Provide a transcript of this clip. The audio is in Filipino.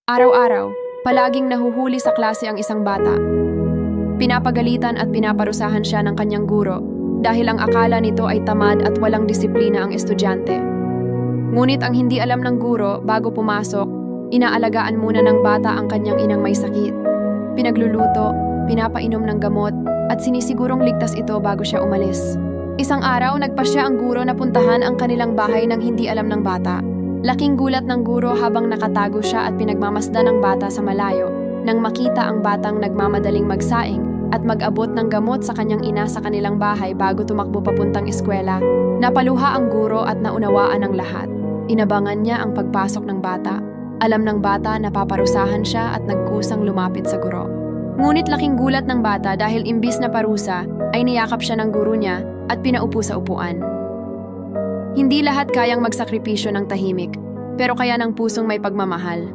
Araw-araw, palaging nahuhuli sa klase ang isang bata. Pinapagalitan at pinaparusahan siya ng kanyang guro dahil ang akala nito ay tamad at walang disiplina ang estudyante. Ngunit ang hindi alam ng guro bago pumasok, inaalagaan muna ng bata ang kanyang inang may sakit. Pinagluluto, pinapainom ng gamot, at sinisigurong ligtas ito bago siya umalis. Isang araw, nagpasya ang guro na puntahan ang kanilang bahay nang hindi alam ng bata. Laking gulat ng guro habang nakatago siya at pinagmamasdan ng bata sa malayo nang makita ang batang nagmamadaling magsaing at mag-abot ng gamot sa kanyang ina sa kanilang bahay bago tumakbo papuntang eskwela. Napaluha ang guro at naunawaan ang lahat. Inabangan niya ang pagpasok ng bata. Alam ng bata na paparusahan siya at nagkusang lumapit sa guro. Ngunit laking gulat ng bata dahil imbis na parusa ay niyakap siya ng guro niya at pinaupo sa upuan. Hindi lahat kayang magsakripisyo ng tahimik, pero kaya ng pusong may pagmamahal.